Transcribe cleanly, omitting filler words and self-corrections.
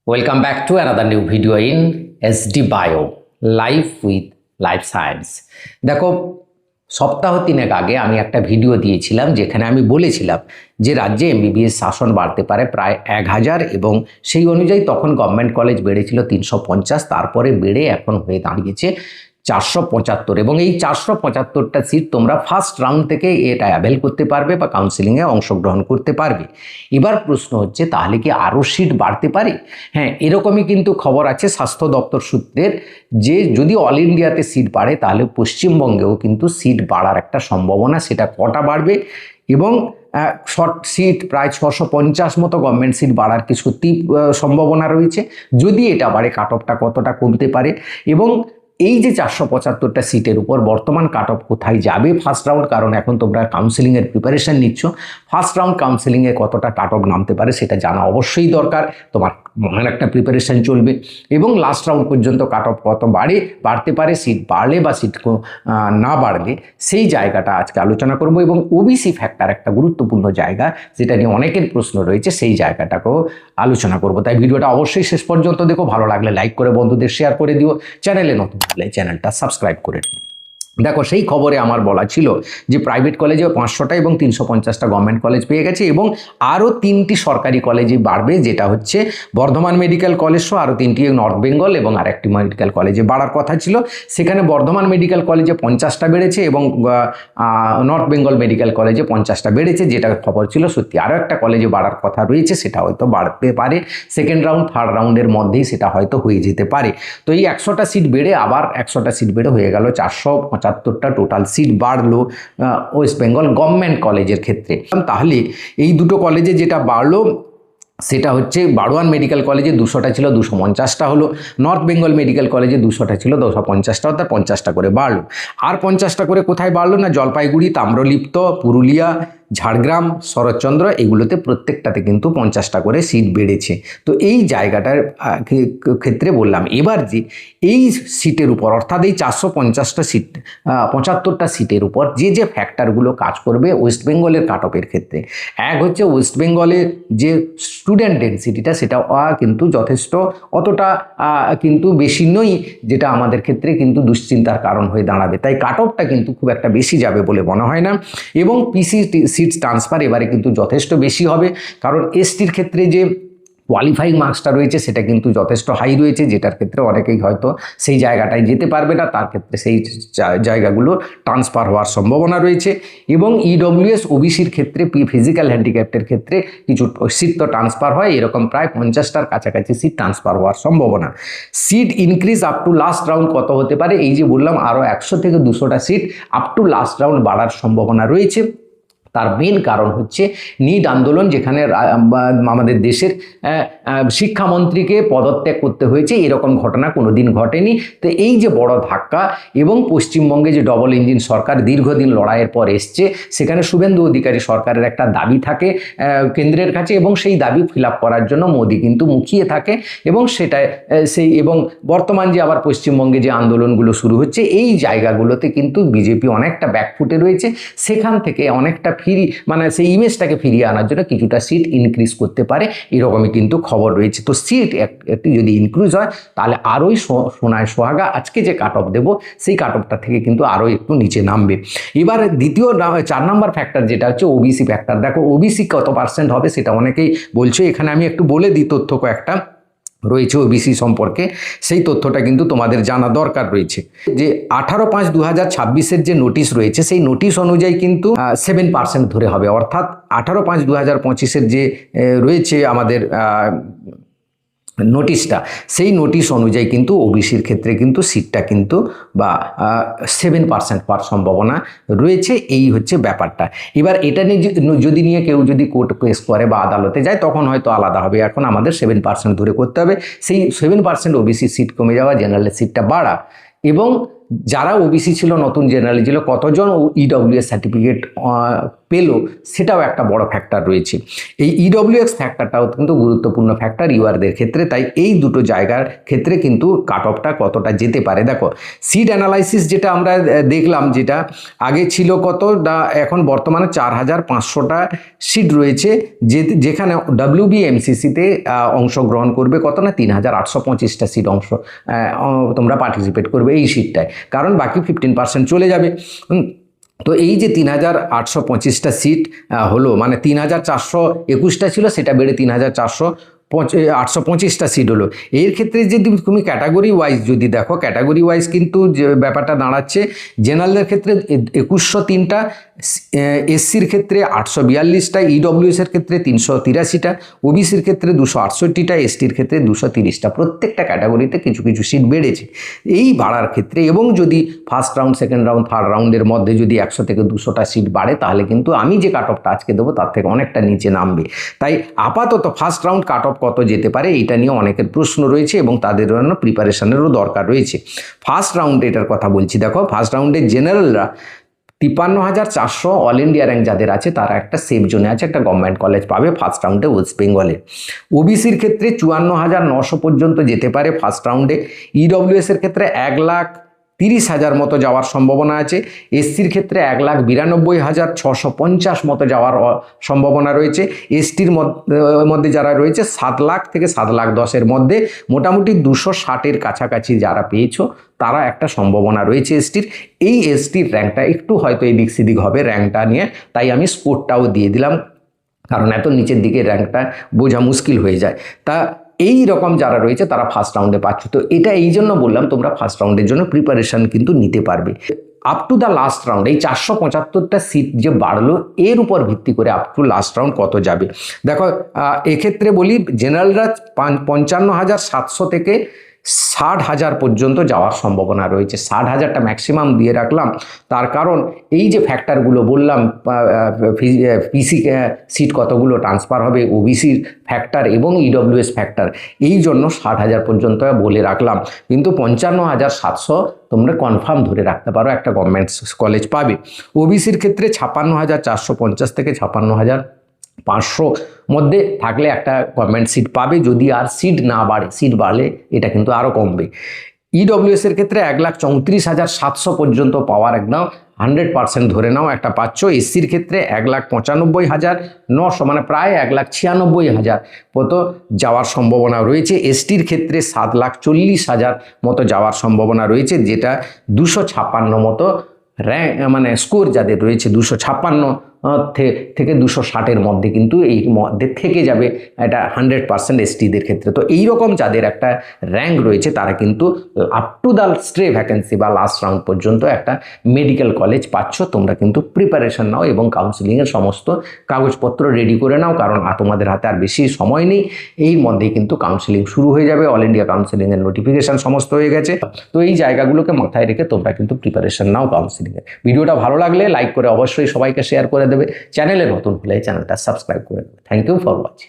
Welcome back to another new video in SD Bio Life with Life Science। দেখো সপ্তাহ তিনেক আগে আমি একটা ভিডিও দিয়েছিলাম যেখানে আমি বলেছিলাম যে রাজ্যে এমবিবিএস শাসন বাড়তে পারে প্রায় 1000 এবং সেই অনুযায়ী তখন গভর্নমেন্ট কলেজ বেড়েছিল 350, তারপরে বেড়ে এখন হয়ে দাঁড়িয়েছে 475 এবং এই 475টা সিট তোমরা ফার্স্ট রাউন্ড থেকে এটা অ্যাভেল করতে পারবে বা কাউন্সিলিংয়ে অংশগ্রহণ করতে পারবে। এবার প্রশ্ন হচ্ছে তাহলে কি আরও সিট বাড়তে পারে? হ্যাঁ, এরকমই কিন্তু খবর আছে স্বাস্থ্য দপ্তর সূত্রের যে যদি অল ইন্ডিয়াতে সিট বাড়ে তাহলে পশ্চিমবঙ্গেও কিন্তু সিট বাড়ার একটা সম্ভাবনা, সেটা কটা বাড়বে এবং শর্ট সিট প্রায় 650 মতো গভর্নমেন্ট সিট বাড়ার কি সত্যি সম্ভাবনা রয়েছে? যদি এটা বাড়ে কাট অফটা কতটা কমতে পারে এবং এই যে 475টা সিটের উপর বর্তমান কাট অফ কোথায় যাবে ফার্স্ট রাউন্ড, কারণ এখন তোমরা কাউন্সিলিংয়ের প্রিপারেশন নিচ্ছ, ফার্স্ট রাউন্ড কাউন্সিলিংয়ে কতটা কাট অফ নামতে পারে সেটা জানা অবশ্যই দরকার। তোমার মনের একটা প্রিপারেশন চলবে এবং লাস্ট রাউন্ড পর্যন্ত কাট অফ কত বাড়তে পারে, সিট বাড়লে বা সিট না বাড়লে সেই জায়গাটা আজকে আলোচনা করব এবং ওবিসি ফ্যাক্টর একটা গুরুত্বপূর্ণ জায়গা যেটা নিয়ে অনেকের প্রশ্ন রয়েছে, সেই জায়গাটাকেও আলোচনা করব। তাই ভিডিওটা অবশ্যই শেষ পর্যন্ত দেখো, ভালো লাগলে লাইক করে বন্ধুদের শেয়ার করে দিও, চ্যানেলে নতুন হলে চ্যানেলটা সাবস্ক্রাইব করে নিও। দেখো সেই খবরে আমার বলা ছিল যে প্রাইভেট কলেজে 500টা এবং 350টা গভর্নমেন্ট কলেজ পেয়ে গেছে এবং আরও 3টি সরকারি কলেজে বাড়বে, যেটা হচ্ছে বর্ধমান মেডিকেল কলেজ সহ আরও 3টি নর্থ বেঙ্গল এবং আরেকটি মেডিকেল কলেজে বাড়ার কথা ছিল। সেখানে বর্ধমান মেডিকেল কলেজে 50টা বেড়েছে এবং নর্থ বেঙ্গল মেডিকেল কলেজে 50টা বেড়েছে, যেটা খবর ছিল সত্যি। আরও একটা কলেজে বাড়ার কথা রয়েছে, সেটা হয়তো বাড়তে পারে সেকেন্ড রাউন্ড থার্ড রাউন্ডের মধ্যেই সেটা হয়তো হয়ে যেতে পারে। তো এই 100টা সিট বেড়ে আবার 100টা সিট বেড়ে হয়ে গেল 475টা টোটাল সিট বাড়লো ওয়েস্ট বেঙ্গল গভর্নমেন্ট কলেজের ক্ষেত্রে। তাহলে এই দুটো কলেজে যেটা বাড়লো সেটা হচ্ছে বারোয়ান মেডিকেল কলেজে 200টা ছিল 250টা হলো, নর্থ বেঙ্গল মেডিকেল কলেজে 200টা ছিল 250টা, অর্থাৎ 50টা করে বাড়লো। আর 50টা করে কোথায় বাড়লো না, জলপাইগুড়ি, তাম্রলিপ্ত, পুরুলিয়া, ঝাড়গ্রাম, শরৎচন্দ্র, এগুলোতে প্রত্যেকটাতে কিন্তু 50টা করে সিট বেড়েছে। তো এই জায়গাটার ক্ষেত্রে বললাম এবার যে এই সিটের উপর অর্থাৎ এই 450টা সিট 75টা সিটের উপর যে যে ফ্যাক্টরগুলো কাজ করবে ওয়েস্ট বেঙ্গলের কাট অফের ক্ষেত্রে, এক হচ্ছে ওয়েস্ট বেঙ্গলের যে স্টুডেন্ট ডেন্সিটিটা সেটা কিন্তু যথেষ্ট অতটা কিন্তু বেশি নই, যেটা আমাদের ক্ষেত্রে কিন্তু দুশ্চিন্তার কারণ হয়ে দাঁড়াবে। তাই কাট অফটা কিন্তু খুব একটা বেশি যাবে বলে মনে হয় না এবং পিসি সিটস ট্রান্সফার এবারে কিন্তু যথেষ্ট বেশি হবে, কারণ এসটির ক্ষেত্রে যে কোয়ালিফাইং মার্কসটা রয়েছে সেটা কিন্তু যথেষ্ট হাই রয়েছে, যেটার ক্ষেত্রে অনেকেই হয়তো সেই জায়গাটায় যেতে পারবে না, তার ক্ষেত্রে সেই জায়গাগুলো ট্রান্সফার হওয়ার সম্ভাবনা রয়েছে এবং ইডব্লিউএস ওবিসির ক্ষেত্রে ফিজিক্যাল হ্যান্ডিক্যাপ্টের ক্ষেত্রে কিছু সিট তো ট্রান্সফার হয়, এরকম প্রায় 50টার কাছাকাছি সিট ট্রান্সফার হওয়ার সম্ভাবনা। Seat increase up to last round কত হতে পারে, এই যে বললাম আরও 100 থেকে 200টা seat up to last round বাড়ার সম্ভাবনা রয়েছে। তার মেন কারণ হচ্ছে নিট আন্দোলন, যেখানে আমাদের দেশের শিক্ষামন্ত্রীকে পদত্যাগ করতে হয়েছে, এরকম ঘটনা কোনোদিন ঘটেনি। তো এই যে বড় ধাক্কা এবং পশ্চিমবঙ্গে যে ডবল ইঞ্জিন সরকার দীর্ঘদিন লড়াইয়ের পর এসছে, সেখানে শুভেন্দু অধিকারী সরকারের একটা দাবি থাকে কেন্দ্রের কাছে এবং সেই দাবি ফিল আপ করার জন্য মোদি কিন্তু মুখিয়ে থাকে এবং সেটা এবং বর্তমান যে আবার পশ্চিমবঙ্গে যে আন্দোলনগুলো শুরু হচ্ছে এই জায়গাগুলোতে কিন্তু বিজেপি অনেকটা ব্যাকফুটে রয়েছে, সেখান থেকে অনেকটা সেই ইমেজটাকে ফিরিয়ে আনার জন্য কিছুটা সিট ইনক্রিজ করতে পারে, এরকমই কিন্তু খবর রয়েছে। তো সিট একটি যদি ইনক্রিজ হয় তাহলে আরোই সোনায় সোহাগা আজকে যে কাট অফ দেবো সেই কাট অফটা থেকে কিন্তু আরও একটু নিচে নামবে। এবার দ্বিতীয় 4 নম্বর ফ্যাক্টর যেটা হচ্ছে ওবিসি ফ্যাক্টর। দেখো ওবিসি কত পার্সেন্ট হবে সেটা অনেকেই বলছে, এখানে আমি একটু বলে দিই তথ্য কয়েকটা রয়েছে ওবিসি সম্পর্কে, সেই তথ্যটা কিন্তু তোমাদের জানা দরকার রয়েছে। যে 18/5/2026 যে নোটিশ রয়েছে সেই নোটিশ অনুযায়ী কিন্তু 7% ধরে হবে, অর্থাৎ 18/5/2025 যে রয়েছে আমাদের নোটিশটা, সেই নোটিশ অনুযায়ী কিন্তু ওবিসির ক্ষেত্রে কিন্তু সিটটা কিন্তু বা 7% পাওয়ার সম্ভাবনা রয়েছে, এই হচ্ছে ব্যাপারটা। এবার এটা নিয়ে যদি কেউ যদি কোর্ট কেস করে বা আদালতে যায় তখন হয়তো আলাদা হবে, এখন আমাদের 7% ধরে করতে হবে। সেই 7% ওবিসি সিট কমে যাওয়া, জেনারেল সিটটা বাড়া এবং যারা ওবিসি ছিল, নতুন জেনারেল ছিল, কতজন ইডব্লিউএস সার্টিফিকেট পেলো সেটাও একটা বড় ফ্যাক্টর রয়েছে। এই ইডব্লিউএস ফ্যাক্টরটাও কিন্তু গুরুত্বপূর্ণ ফ্যাক্টর ইউআরদের ক্ষেত্রে। তাই এই দুটো জায়গার ক্ষেত্রে কিন্তু কাট অফটা কতটা যেতে পারে। দেখো সিট অ্যানালাইসিস যেটা আমরা দেখলাম, যেটা আগে ছিল কত, এখন বর্তমানে 4500টা সিট রয়েছে, যেখানে WBMCCতে অংশগ্রহণ করবে কত না 3825টা সিট তোমরা পার্টিসিপেট করবে এই সিটটায়, কারণ বাকি 15% চলে যাবে। তো এই যে 3825টা সিট হলো, মানে 3421টা ছিল, সেটা বেড়ে 3825টা সিট হলো। এর ক্ষেত্রে যদি তুমি ক্যাটাগরি ওয়াইজ যদি দেখো, ক্যাটাগরি ওয়াইজ কিন্তু যে ব্যাপারটা দাঁড়াচ্ছে, জেনারেলের ক্ষেত্রে 2103টা, এসসির ক্ষেত্রে 842টা, ইডব্লিউএসের ক্ষেত্রে 383টা, ওবিসির ক্ষেত্রে 268টা, এসটির ক্ষেত্রে 230টা। প্রত্যেকটা ক্যাটাগরিতে কিছু কিছু সিট বেড়েছে। এই বাড়ার ক্ষেত্রে, এবং যদি first round, second round, third রাউন্ডের মধ্যে যদি 100 থেকে 200টা সিট বাড়ে, তাহলে কিন্তু আমি যে কাট অফটা আজকে দেবো তার থেকে অনেকটা নিচে নামবে। তাই আপাতত ফার্স্ট রাউন্ড কাট অফ কত যেতে পারে এটা নিয়ে অনেকের প্রশ্ন রয়েছে, এবং তাদের জন্য প্রিপারেশনেরও দরকার রয়েছে। ফার্স্ট রাউন্ডে এটার কথা বলছি। দেখো ফার্স্ট রাউন্ডে জেনারেলরা 53,400 অল ইন্ডিয়া র্যাঙ্ক যাদের আছে, তারা একটা সেফ জোনে আছে, একটা গভর্নমেন্ট কলেজ পাবে ফার্স্ট রাউন্ডে ওয়েস্ট বেঙ্গলে। ওবিসির ক্ষেত্রে 54,900 পর্যন্ত যেতে পারে ফার্স্ট রাউন্ডে। ইডব্লিউএসের ক্ষেত্রে 1,30,000 মতো যাওয়ার সম্ভাবনা আছে। এসসির ক্ষেত্রে 1,92,650 মতো যাওয়ার সম্ভাবনা রয়েছে। এসটির মধ্যে যারা রয়েছে 7 লাখ থেকে 7,10,000 মধ্যে, মোটামুটি 260-এর কাছাকাছি যারা পেয়েছো তারা একটা সম্ভাবনা রয়েছে এসটির। এই এসটির র্যাঙ্কটা একটু হয়তো এদিক সেদিক হবে র্যাঙ্কটা নিয়ে, তাই আমি স্কোরটাও দিয়ে দিলাম, কারণ এত নিচের দিকে র্যাঙ্কটা বোঝা মুশকিল হয়ে যায়। তা এই রকম যারা রয়েছে তারা ফার্স্ট রাউন্ডে পাচ্ছ। তো এটা এই জন্য বললাম, তোমরা ফার্স্ট রাউন্ডের জন্য প্রিপারেশন কিন্তু নিতে পারবে। Up to the last round, এই 475টা সিট যে বাড়লো, এর উপর ভিত্তি করে আপ টু লাস্ট রাউন্ড কত যাবে। দেখো এক্ষেত্রে বলি, জেনারেলরা 55,700 থেকে 60,000 পর্যন্ত যাওয়ার সম্ভাবনা রয়েছে। 60,000টা ম্যাক্সিমাম দিয়ে রাখলাম, তার কারণ এই যে ফ্যাক্টরগুলো বললাম, পিসি সিট কতগুলো ট্রান্সফার হবে, ওবিসির ফ্যাক্টর এবং ইডব্লিউএস ফ্যাক্টর, এই জন্য 60,000 পর্যন্ত বলে রাখলাম। কিন্তু 55,700 তোমরা কনফার্ম ধরে রাখতে পারো একটা গভর্নমেন্ট কলেজ পাবে। ওবিসির ক্ষেত্রে 56,450 থেকে 56,500 মধ্যে থাকলে একটা গভর্নমেন্ট সিট পাবে, যদি আর সিট না বাড়ে। সিট বাড়লে এটা কিন্তু আরও কমবে। ইডব্লিউএসের ক্ষেত্রে 1,34,700 পর্যন্ত পাওয়ার একদম 100% ধরে নাও একটা পাচ্ছ। এসসির ক্ষেত্রে 1,95,900, মানে প্রায় 1,96,000 মতো যাওয়ার সম্ভাবনা রয়েছে। এসটির ক্ষেত্রে 7,40,000 মতো যাওয়ার সম্ভাবনা রয়েছে, যেটা 256 মতো র্যাঙ্ক, মানে স্কোর যাদের রয়েছে 256 থেকে 260-এর মধ্যে, কিন্তু এই মধ্যে থেকে যাবে এটা 100% এসটিদের ক্ষেত্রে। তো এইরকম যাদের একটা র্যাঙ্ক রয়েছে তারা কিন্তু আপ টু দ্য স্ট্রে ভ্যাকেন্সি বা লাস্ট রাউন্ড পর্যন্ত একটা মেডিকেল কলেজ পাচ্ছ। তোমরা কিন্তু প্রিপারেশন নাও এবং কাউন্সিলিংয়ের সমস্ত কাগজপত্র রেডি করে নাও, কারণ তোমাদের হাতে আর বেশি সময় নেই। এই মধ্যেই কিন্তু কাউন্সিলিং শুরু হয়ে যাবে, অল ইন্ডিয়া কাউন্সিলিংয়ের নোটিফিকেশান সমস্ত হয়ে গেছে। তো এই জায়গাগুলোকে মাথায় রেখে তোমরা কিন্তু প্রিপারেশন নাও কাউন্সিলিংয়ে। ভিডিওটা ভালো লাগলে লাইক করে অবশ্যই সবাইকে শেয়ার করে দেবে। চ্যানেলে নতুন হলে চ্যানেলটা সাবস্ক্রাইব করে দেবে। Thank you for watching.